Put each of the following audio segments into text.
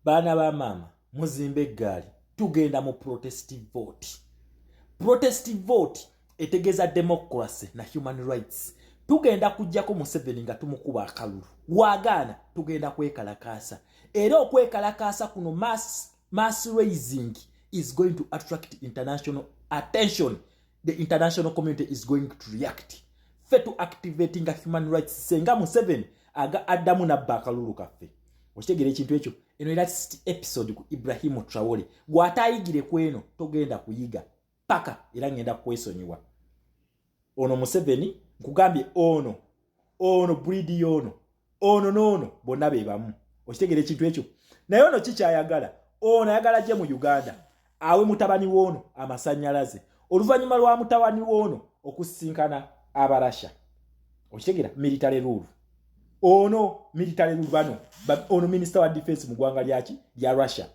Baana ba mama muzimbe eggaali tugenda mu protestive vote. Protestive vote etegeeza democracy na human rights. Tugenda kujjako Museveni nga tumukuba akalulu. Wagaana tugenda kwekalakaasa. Era okwekalakaasa kuno mass raising is going to attract international attention. The international community is going to react. Fe to activating a human rights senga Museveni aga addamu nabba akalulu kaffe. Okitegera ekintu ekyo eno era episode ku Ibrahim Traore gw'atayigire kweno togenda kuyiga paka era ngenda kwesonyiwa. Ono Museveni nkugambye ono breed ono nono bonna be bamu. Okitegera ekintu ekyo naye ono kikyayagala ono ayagala gye mu Uganda awe mutabani wono amasannyalaze oluvannyuma lwa mutabani wono okusinkana abarasha. Okitegera military rule ono military rule bano ono minister wa defense mu ggwanga lya Russia.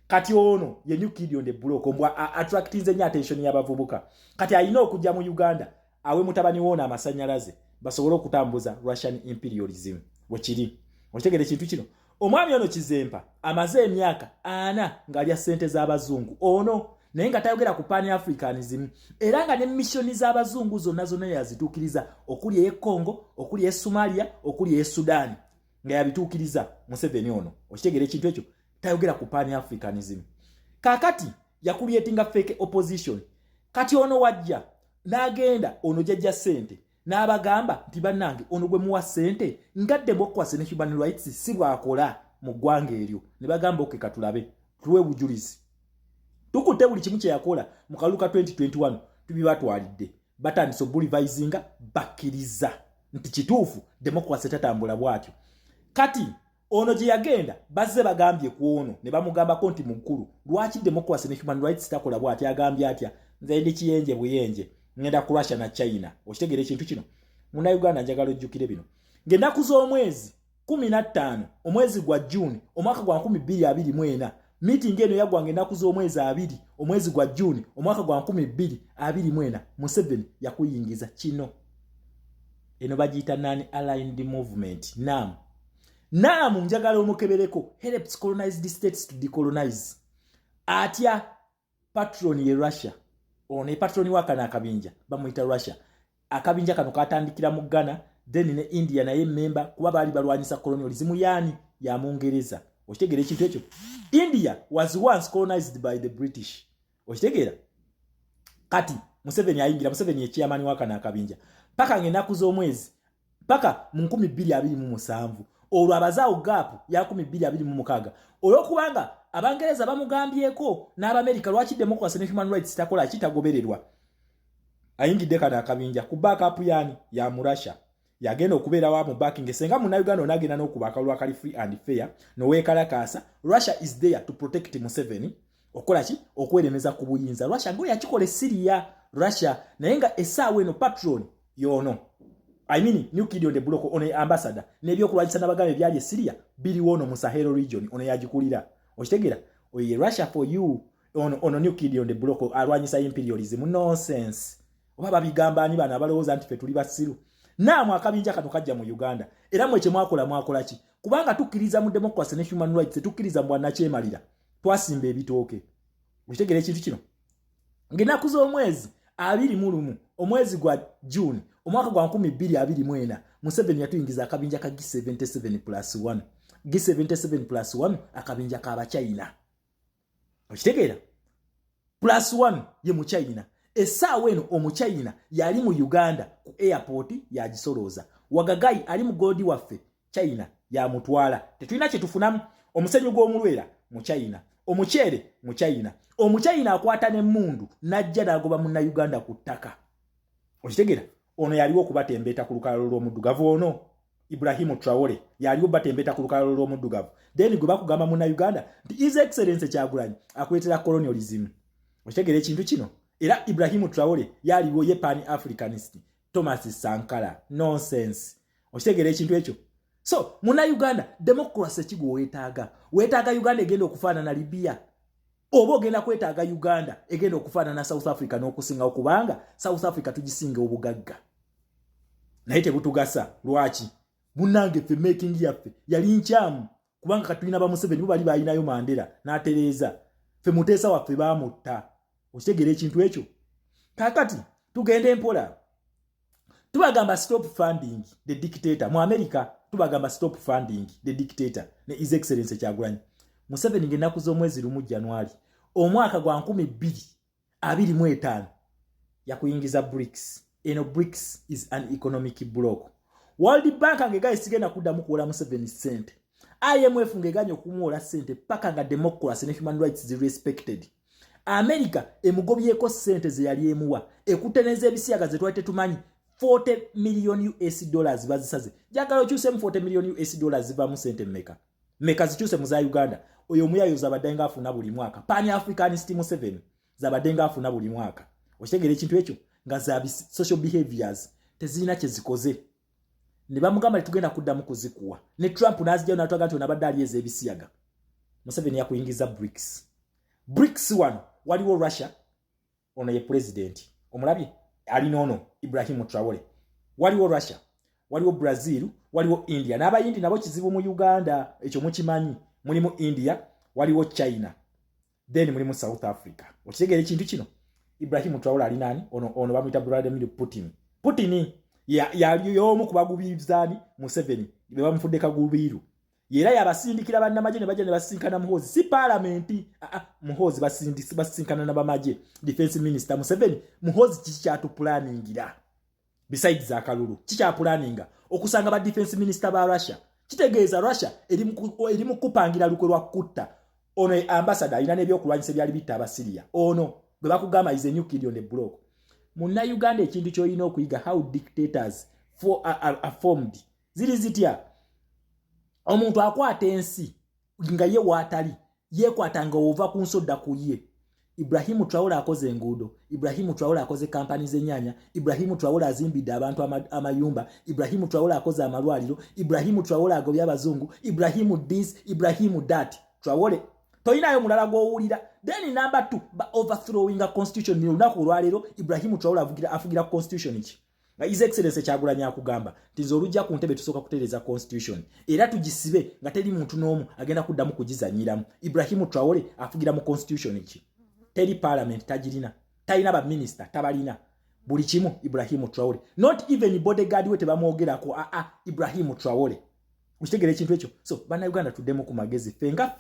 Kati ono ye New Kid on the Block mbwa attractinze nya attention y'abavubuka. Kati ayina okujja mu Uganda awe mutabani wono amasannyalaze basobole okutambuza Russian imperialism wekiri. Okitegera ekintu kino omwami ono Kizempa amaze emyaka 4 ng'alya ssente z'abazungu ono naye nga tayogera ku Pan Africanism era nga ne missioni z'abazungu zonna yazituukiriza okuli ey'e Congo okuli ey'e Somalia okuli ey'e Sudan nga yabituukiriza Museveni ono. Okitegera ekintu ekyo tayogera ku Pan Africanism. Kakati yakuliyetinga fake opposition. Kati ono wajja n'agenda ono jjajja ssente n'abagamba nti bannange ono gwe muwa ssente nga democracy ne human rights si bwakola mu ggwanga eryo ne bagamba oke katulabe tuwe bujulizi. Tukutte buli kimu kye yakola mu kalulu ka 2021 tubibatwalidde batandise obulivizinga bakkiriza nti kituufu democracy tatambula bwatyo. Kati ono gye yagenda bazze bagambye ku ono ne bamugambako nti mukulu lwaki democracy ne human rights takola bwatyo agambye atya nze ndi kiyenje buyenje ngenda ku Russia na China. Okitegera ekintu kino muna Uganda njagala ojjukire bino ng'ennaku z'omwezi 15 omwezi gwa June omwaka gwa 2024 meeting eno yagwanga ennaku z'omwezi 2 omwezi gwa June omwaka gwa 2024 Museveni yakuyingiza kino. Eno bagiyita non-aligned movement NAM njagala omukebereko helps colonized states to decolonize. Atya patron ye Russia ono patroni wakana akabinja bamuyita Russia. Akabinja kano katandikira mu Ghana then ne India naye member kuba bali balwanyisa colonialism yani ya Mungereza. Okitegera ekintu ekyo India was once colonized by the British. Okitegera kati Museveni ayingira Museveni ye chairman wakana akabinja paka ng'ennaku z'omwezi paka mu 2027 olwo abazaawo gap ya 2026 olwokubanga Abangereza bamugambyeko n'Abamerika lwaki democracy ne human rights takola kitagobererwa. Ayingidde kana akabinja ku backup yani ya Murasha yagenda okubeera wa mu backing senga mu Uganda onagenda n'okubaka lwa kali free and fair no wekalakasa. Russia is there to protect Museveni okola ki okweremeza ku buyinza. Russia ngo yakikole Syria Russia naye nga essaawa eno patron yono I mean New Kid on the Block ono ambassador n'ebyokulwanyisa n'abagambe byali Syria biri wono mu Sahel region ono yagikulira. Okitegera oye Russia for you ono New Kid on the Block alwanyisa imperialism nonsense. Oba babigamba ani bana balowooza nti fe tuli basiru naamu akabinja kano kajja mu Uganda era mwe kye mwakola ki kubanga tukkiriza mu democracy ne human rights tukkiriza mu bwannakyemalira twasimba ebitooke. Okitegera ekintu kino ng'ennaku z'omwezi 21 omwezi gwa June omwaka gwa 2024 Museveni yatuyingiza akabinja ka G77+1 G77+1 akabinja k'Abachina. Okitegera +1 ye mu China. Essaawa eno omuchina yali mu Uganda ku airport yagisolooza. Wagagai ali mu godi waffe China yamutwala. Tetulina kye tufunamu. Omusenyu gw'omulwera mu China, omuceere mu China. Omuchina akwata n'emmundu n'ajja n'agoba munna Uganda ku ttaka. Okitegera ono yaliwo okubatembeeta ku lukalalo lw'omuddugavu ono Ibrahim Traore yaliwo batembeeta ku lukalalo lw'omuddugavu then gwe bakugamba munna Uganda nti His Excellency Kyagulanyi akuletera colonialism. Okitegera ekintu kino era Ibrahim Traore yaliwo ye Pan Africanist Thomas Sankara nonsense. Okitegera ekintu ekyo so munna Uganda democracy kigwo weetaaga Uganda egenda okufaanana Libya oba ogenda kwetaaga Uganda egenda okufaanana South Africa n'okusinga okubanga South Africa tugisinga obugagga naye tebutugasa. Lwaki? Munnange ffe making yaffe yali nkyamu kubanga katulina ba Museveni bo bali bayinayo Mandela n'atereza fe Muteesa waffe baamutta okitegera ekintu ekyo kakati tugende empola tubagamba stop funding the dictator mu America tubagamba stop funding the dictator ne His Excellency Kyagulanyi Museveni ng'ennaku z'omwezi lumu January omwaka gwa 2025 yakuyingiza BRICS. Eno BRICS is an economic bloc. World Bank ngega isigenda kuddamu kuwola Museveni sente. IMF ngeganya okumuwola sente paka nga democracy ne human rights zi respected. America emugobyeko sente ze yali emuwa ekuteneza ebisiyaga ze twali tetumanyi 40 million US dollars bazisaze. Jagala okyuse mu 40 million US dollars ziva mu sente meka zikyuse mu za Uganda. Oyo muyayo zabadenga afuna buli mwaka. Pan Africanist Museveni zabadenga afuna buli mwaka. Okitegera ekintu ekyo nga za social behaviors tezina kye zikoze. Ne bamugamba tugenda kuddamu kuzikuwa. Ne Trump n'azijja n'atwaga nti onabadde alieza ebisiyaga. Museveni yakuyingiza BRICS. BRICS 1 waliwo Russia ono ye president. Omulabye alina ono Ibrahim Traore. Waliwo Russia, waliwo Brazil, waliwo India. N'abayindi nabo kizibu mu Uganda ekyo mukimanyi. Mulimu India, waliwo China. Then mulimu South Africa. Okitegera ekintu kino. Ibrahim Traore ali nani? Ono bamuyita Vladimir Putin. Putin yali yomu kubagubizani Museveni be bamufudde kagubiru. Yera yabasindikira bannamaje ne bajja ne basinkana Muhoozi. Si parliament Muhoozi basinkana na bamaje. Defense Minister Museveni Muhoozi kikyatu planningira. Besides akalulu kikya planninga okusanga ba defense minister ba Russia. Kitegeeza Russia eri mu kupangira lukwe lwa kutta. Ono ambassador ina nebyo kulwanyisa byali bitta abasiria. Ono bwe bakugamba is a new kid on the block. Munna Uganda ekintu kyoyina okuyiga how dictators are formed. Ziri zitya omuntu akwata ensi nga ye watali yekwatanga ova ku nsodda kuye. Ibrahim Traore akoze enguudo, Ibrahim Traore akoze kampani z'ennyanya, Ibrahim Traore azimbidde abantu amayumba, Ibrahim Traore akoze amalwaliro, Ibrahim Traore agobye abazungu, Ibrahim this, Ibrahim that. Traore toyinayo mulala gw'owulira. Then number 2 overthrowing a constitution ni lunaku olwaleero Ibrahim Traore afugira constitution ki. Nga His Excellency Kyagulanyi akugamba nti olujja ku ntebe tusooka kutereeza constitution era tugisibe nga teri muntu n'omu agenda kuddamu kugizanyiramu. Ibrahim Traore afugira mu constitution ki. Teri parliament tajirina, talina ba minister tabalina, buli kimu Ibrahim Traore. Not even bodyguard we tebamwogerako Ibrahim Traore. Ukitegera ekintu ekyo. So bana Uganda tuddemu ku magezi fenga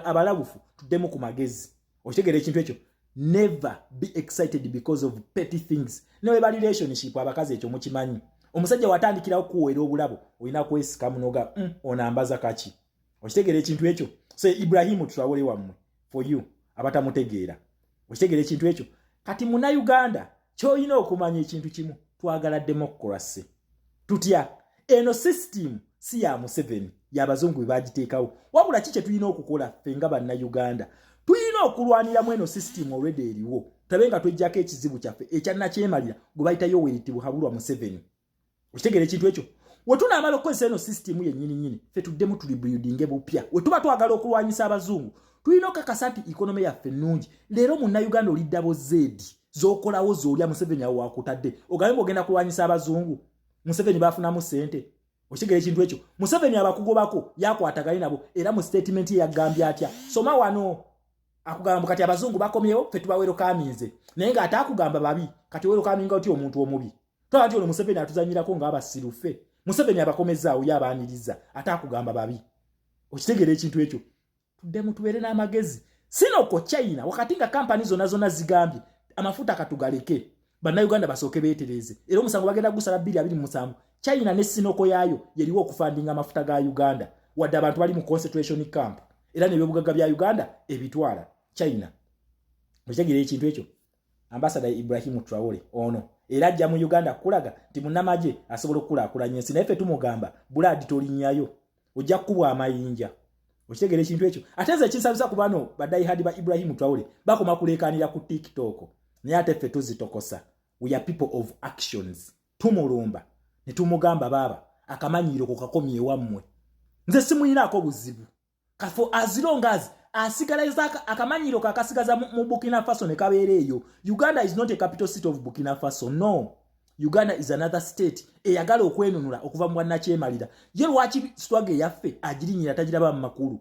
abalabufu tuddemu ku magezi. Ukitegera ekintu ekyo. Never be excited because of petty things. No eba relationship abakazi ekyo mukimanyi. Omusajja watandikirawo kuweera obulabo olina kwesika munoga onambaza kaki. Ukitegera ekintu ekyo. So Ibrahim Traore wammwe for you abatamutegeera. Okitegera ekintu ekyo. Kati muna Uganda kyoyina okumanya ekintu kimu, twagala democracy. Tutya eno system si ya Museveni y'abazungu be bagiteekawo. Wabula kiki tulina okukola fenga banna Uganda? Tulina okulwanira mweno system already eriwo. Tabenga twejjako ekizibu kyaffe ekyanna kyemalira gwe bayita Yoweri Tibuhaburwa Museveni. Okitegera ekintu ekyo. We tunaamala okukozesa eno system yennyini ffe tuddemu tuli building bupya. We tuba twagala okulwanyisa abazungu. Tulina okakasa nti economy yaffe nnungi. Leero munna Uganda oli double Z z'okolawo z'olya Museveni awo wakutadde. Ogambe ogenda kulwanyisa abazungu. Museveni baafunamu ssente. Okitegera ekintu ekyo. Museveni abakugobako yakwataganye nabo era mu statement ye yagambye atya. Soma wano akugamba kati abazungu bakomyewo ffe tubaweero kaminze. Naye nga atakugamba babi kati weero kaminga oti omuntu omubi. Twala nti ono Museveni atuzanyirako ng'abasiru ffe. Museveni abakomezaawo yabaaniriza atakugamba babi. Okitegera ekintu ekyo. Tuddemu tubeere n'amagezi. Sinoko China wakati nga kampani zonna zigambye amafuta katugaleke. Bannayuganda basooke beetereze. Era omusango bagenda gusala 227. China ne Sinoko yaayo yeriwo okufandinga amafuta ga Uganda. Wadde abantu bali mu concentration camp. Era n'ebyobugaga bya Uganda ebitwala China. Okitegera ekintu ekyo. Ambassador Ibrahim Traore ono era ajja mu Uganda kulaga nti munnamaje asobola okukulaakulanya ensi. Naye ffe tumugamba buladi tolinnyayo. Ojja kukubwa amayinja. Okitegera ekintu ekyo. Ate nze kinsanyusa ku bano baddayi hadi ba Ibrahim Traore bakoma kuleekaanira ku TikTok. Naye ate ffe tuzitokosa. We are people of actions. Tumulumba ne tumugamba baaba akamanyiiro ko kakomye wammwe. Nze simuyinaako buzibu. Kafo as long as asigaliza akamanyiiro kakasigaza mu Burkina Faso ne kabeera eyo. Uganda is not a capital city of Burkina Faso. No. Uganda is another state eyagala okwenunula okuva mu bwannakyemalira ye lwaki swage yaffe agirinyira tagiraba mu makulu